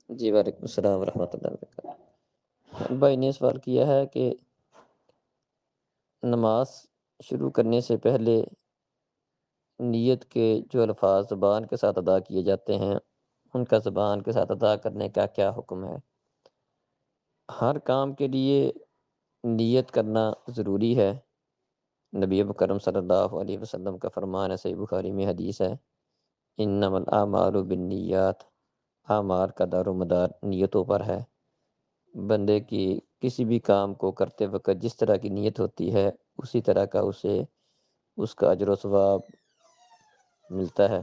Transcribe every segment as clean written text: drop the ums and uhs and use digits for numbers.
جی وعلیکم السلام ورحمۃ اللہ وبرکاتہ۔ بھائی نے سوال کیا ہے کہ نماز شروع کرنے سے پہلے نیت کے جو الفاظ زبان کے ساتھ ادا کیے جاتے ہیں ان کا زبان کے ساتھ ادا کرنے کا کیا حکم ہے؟ ہر کام کے لیے نیت کرنا ضروری ہے۔ نبی مکرم صلی اللہ علیہ وسلم کا فرمان ہے، صحیح بخاری میں حدیث ہے، انما الاعمال بالنیات، اعمال کا دار و مدار نیتوں پر ہے۔ بندے کی کسی بھی کام کو کرتے وقت جس طرح کی نیت ہوتی ہے اسی طرح کا اسے اس کا اجر و ثواب ملتا ہے۔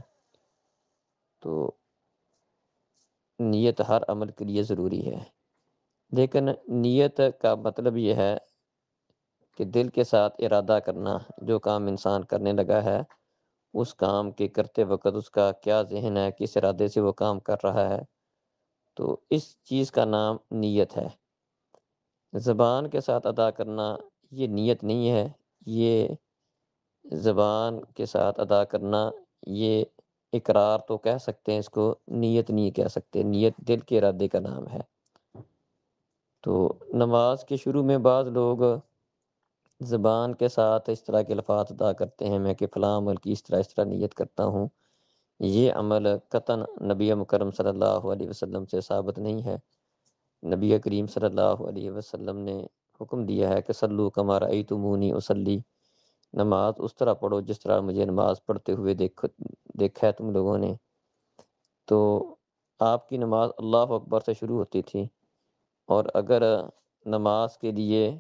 تو نیت ہر عمل کے لیے ضروری ہے، لیکن نیت کا مطلب یہ ہے کہ دل کے ساتھ ارادہ کرنا، جو کام انسان کرنے لگا ہے اس کام کے کرتے وقت اس کا کیا ذہن ہے، کس ارادے سے وہ کام کر رہا ہے، تو اس چیز کا نام نیت ہے۔ زبان کے ساتھ ادا کرنا یہ نیت نہیں ہے، یہ زبان کے ساتھ ادا کرنا یہ اقرار تو کہہ سکتے ہیں، اس کو نیت نہیں کہہ سکتے، نیت دل کے ارادے کا نام ہے۔ تو نماز کے شروع میں بعض لوگ زبان کے ساتھ اس طرح کے الفاظ ادا کرتے ہیں، میں کہ فلاں عمل کی اس طرح نیت کرتا ہوں، یہ عمل قطعاً نبی مکرم صلی اللہ علیہ وسلم سے ثابت نہیں ہے۔ نبی کریم صلی اللہ علیہ وسلم نے حکم دیا ہے کہ صلو کما رأیتمونی اصلی، نماز اس طرح پڑھو جس طرح مجھے نماز پڑھتے ہوئے دیکھا ہے تم لوگوں نے۔ تو آپ کی نماز اللہ اکبر سے شروع ہوتی تھی، اور اگر نماز کے لیے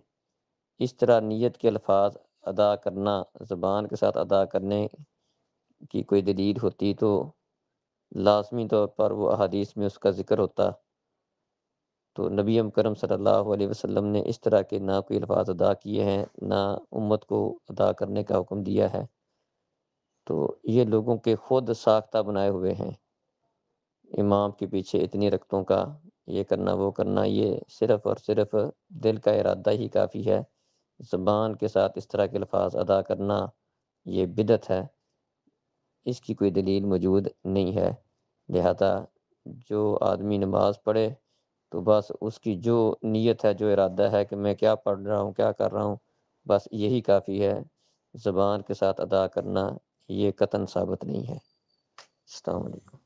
اس طرح نیت کے الفاظ ادا کرنا، زبان کے ساتھ ادا کرنے کی کوئی دلیل ہوتی تو لازمی طور پر وہ احادیث میں اس کا ذکر ہوتا۔ تو نبی کرم صلی اللہ علیہ وسلم نے اس طرح کے نہ کوئی الفاظ ادا کیے ہیں، نہ امت کو ادا کرنے کا حکم دیا ہے۔ تو یہ لوگوں کے خود ساختہ بنائے ہوئے ہیں، امام کے پیچھے اتنی رکعتوں کا یہ کرنا وہ کرنا، یہ صرف اور صرف دل کا ارادہ ہی کافی ہے۔ زبان کے ساتھ اس طرح کے الفاظ ادا کرنا یہ بدعت ہے، اس کی کوئی دلیل موجود نہیں ہے۔ لہذا جو آدمی نماز پڑھے تو بس اس کی جو نیت ہے، جو ارادہ ہے کہ میں کیا پڑھ رہا ہوں، کیا کر رہا ہوں، بس یہی کافی ہے۔ زبان کے ساتھ ادا کرنا یہ قطعاً ثابت نہیں ہے۔ السلام علیکم۔